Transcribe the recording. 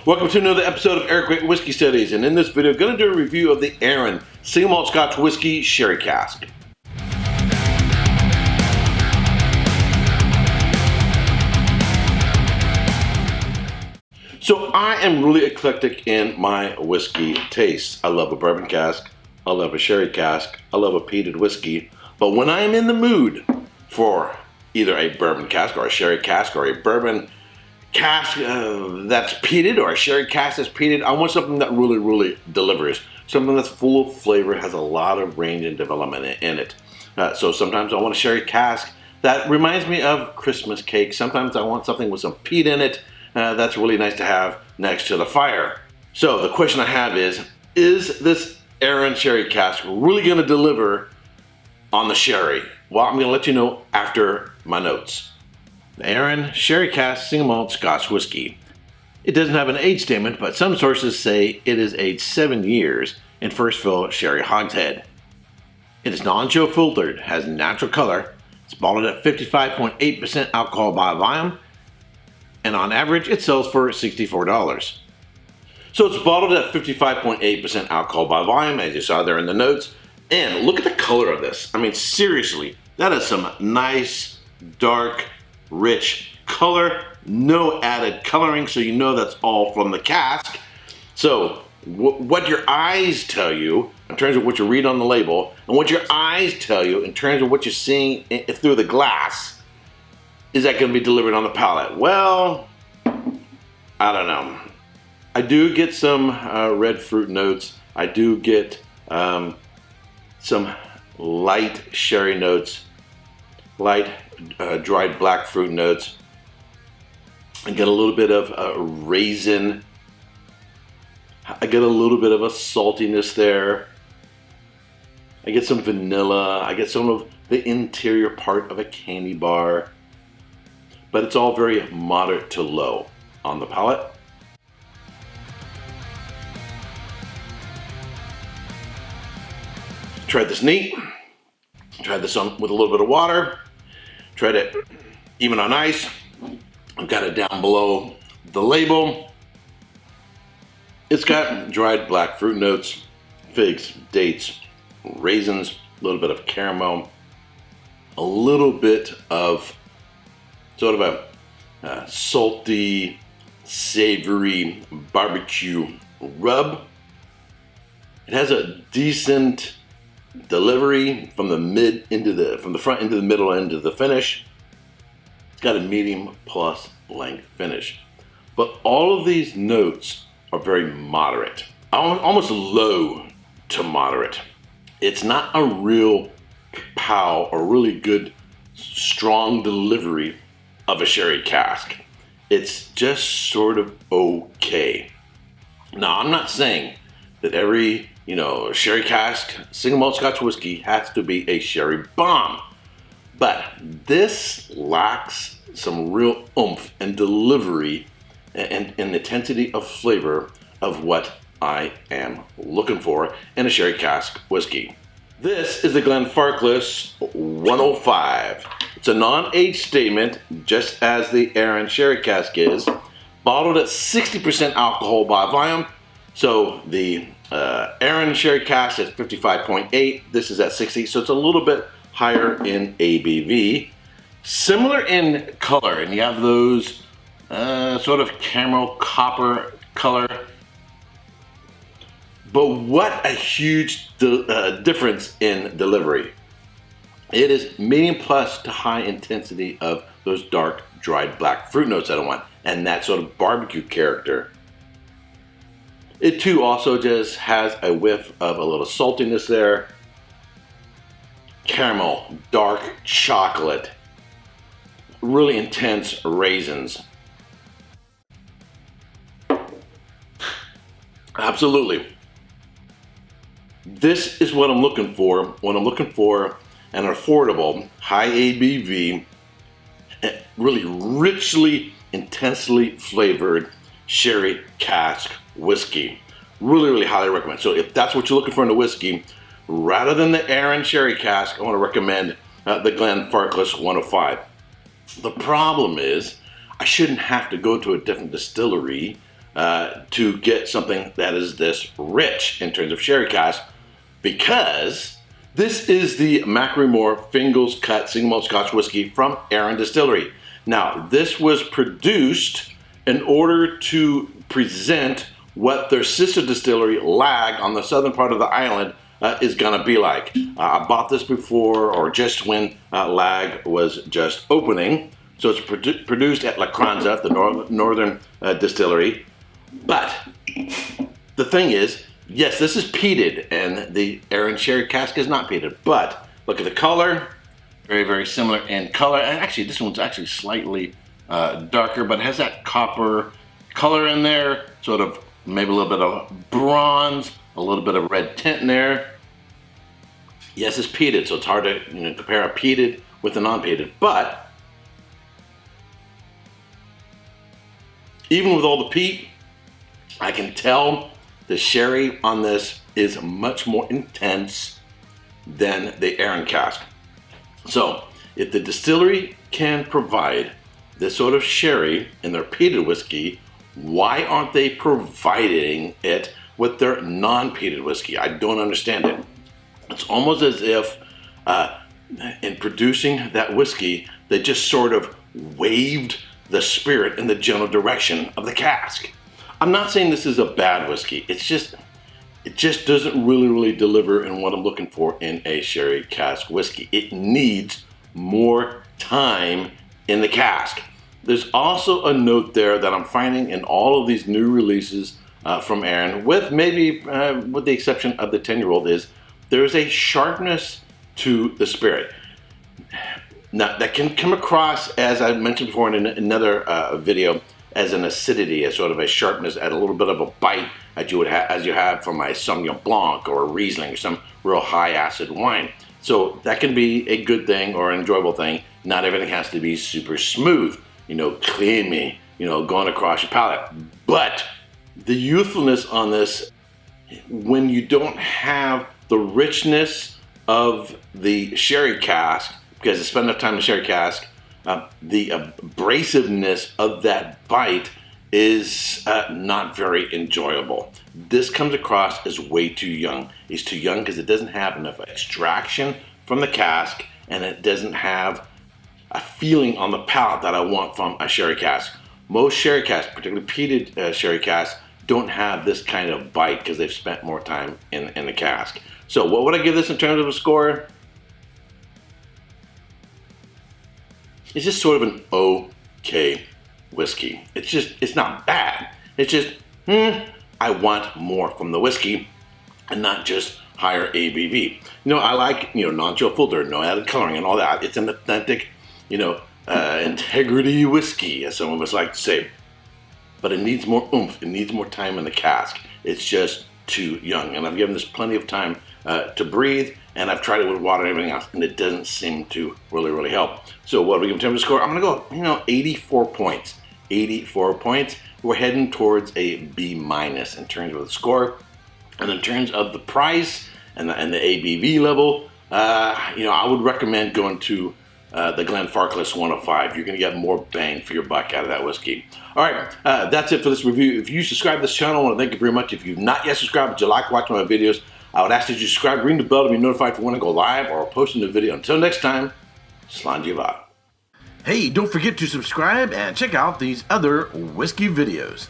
Welcome to another episode of Erik Wait Whiskey Studies, and in this video, I'm going to do a review of the Arran Single Malt Scotch Whisky Sherry Cask. So I am really eclectic in my whiskey tastes. I love a bourbon cask, I love a sherry cask, I love a peated whiskey, but when I am in the mood for either a bourbon cask or a sherry cask or a bourbon cask that's peated or a sherry cask that's peated, I want something that really delivers. Something that's full of flavor, has a lot of range and development in it. So sometimes I want a sherry cask that reminds me of Christmas cake. Sometimes I want something with some peat in it that's really nice to have next to the fire. So the question I have is this Arran sherry cask really going to deliver on the sherry? Well, I'm going to let you know after my notes. The Arran Sherry Cask Single Malt Scotch Whisky. It doesn't have an age statement, but some sources say it is aged 7 years in first fill sherry hogshead. It is non-chill filtered, has natural color, it's bottled at 55.8% alcohol by volume, and on average it sells for $64. So it's bottled at 55.8% alcohol by volume, as you saw there in the notes. And look at the color of this. I mean, seriously, that is some nice, dark, rich color, no added coloring, so you know that's all from the cask. So what your eyes tell you in terms of what you read on the label, and what your eyes tell you in terms of what you're seeing through the glass, is that going to be delivered on the palate? Well, I don't know. I do get some red fruit notes. I do get some light sherry notes, light dried black fruit notes. I get a little bit of raisin. I get a little bit of a saltiness there. I get some vanilla. I get some of the interior part of a candy bar. But it's all very moderate to low on the palate. Tried this neat. Tried this on with a little bit of water. Tried it even on ice. I've got it down below the label. It's got dried black fruit notes, figs, dates, raisins, a little bit of caramel, a little bit of sort of a salty, savory barbecue rub. It has a decent delivery from the front into the middle into the finish. It's got a medium plus length finish, but all of these notes are very moderate, almost low to moderate. It's not a real kapow or really good strong delivery of a sherry cask. It's just sort of okay. Now, I'm not saying that every sherry cask single malt Scotch whiskey has to be a sherry bomb, but this lacks some real oomph and delivery and intensity of flavor of what I am looking for in a sherry cask whiskey. This is the Glenfarclas 105. It's a non-age statement, just as the Arran sherry cask is, bottled at 60% alcohol by volume. So the Arran sherry cask is 55.8. This is at 60, so it's a little bit higher in ABV. Similar in color, and you have those sort of caramel copper color. But what a huge difference in delivery. It is medium plus to high intensity of those dark, dried black fruit notes that I want, and that sort of barbecue character. It too also just has a whiff of a little saltiness there. Caramel, dark chocolate, really intense raisins. Absolutely. This is what I'm looking for when I'm looking for an affordable, high ABV, really richly, intensely flavored sherry cask whiskey. Really highly recommend. So if that's what you're looking for in a whiskey, rather than the Arran sherry cask, I want to recommend the Glenfarclas 105. The problem is I shouldn't have to go to a different distillery to get something that is this rich in terms of sherry cask, because this is the Macklemore Fingals Cut Single Malt Scotch Whisky from Arran Distillery. Now, this was produced in order to present what their sister distillery, Lag, on the southern part of the island is gonna be like. I bought this before, or just when Lag was just opening. So it's produced at La Cranza, the northern distillery. But the thing is, yes, this is peated, and the Arran sherry cask is not peated. But look at the color, very, very similar in color. And actually, this one's actually slightly darker, but it has that copper color in there, sort of maybe a little bit of bronze, a little bit of red tint in there. Yes, it's peated, so it's hard to compare a peated with a non-peated, but even with all the peat, I can tell the sherry on this is much more intense than the Arran cask. So if the distillery can provide this sort of sherry in their peated whiskey, why aren't they providing it with their non-peated whiskey? I don't understand it. It's almost as if in producing that whiskey, they just sort of waved the spirit in the general direction of the cask. I'm not saying this is a bad whiskey. It just doesn't really deliver in what I'm looking for in a sherry cask whiskey. It needs more time in the cask. There's also a note there that I'm finding in all of these new releases from Arran, with maybe with the exception of the 10-year-old, is there's a sharpness to the spirit. Now, that can come across, as I mentioned before in another video, as an acidity, as sort of a sharpness, at a little bit of a bite as you have from a Sauvignon Blanc or a Riesling or some real high acid wine. So that can be a good thing or an enjoyable thing. Not everything has to be super smooth, creamy, going across your palate. But the youthfulness on this, when you don't have the richness of the sherry cask, because I spend enough time in the sherry cask, the abrasiveness of that bite is not very enjoyable. This comes across as way too young. It's too young because it doesn't have enough extraction from the cask, and it doesn't have a feeling on the palate that I want from a sherry cask. Most sherry casks, particularly peated sherry casks, don't have this kind of bite because they've spent more time in the cask. So what would I give this in terms of a score? It's just sort of an okay whiskey. It's not bad. It's just, I want more from the whiskey and not just higher ABV. I like, non-chill filter, no added coloring and all that. It's an authentic, integrity whiskey, as some of us like to say. But it needs more oomph. It needs more time in the cask. It's just too young. And I've given this plenty of time to breathe, and I've tried it with water and everything else, and it doesn't seem to really help. So what do we give in terms of score? I'm gonna go, 84 points. 84 points. We're heading towards a B- in terms of the score. And in terms of the price and the ABV level, I would recommend going to the Glenfarclas 105. You're going to get more bang for your buck out of that whiskey. All right, that's it for this review. If you subscribe to this channel, I want to thank you very much. If you've not yet subscribed, but you like watching my videos, I would ask that you subscribe, ring the bell to be notified for when I go live or post a new video. Until next time, Slanjiva. Hey, don't forget to subscribe and check out these other whiskey videos.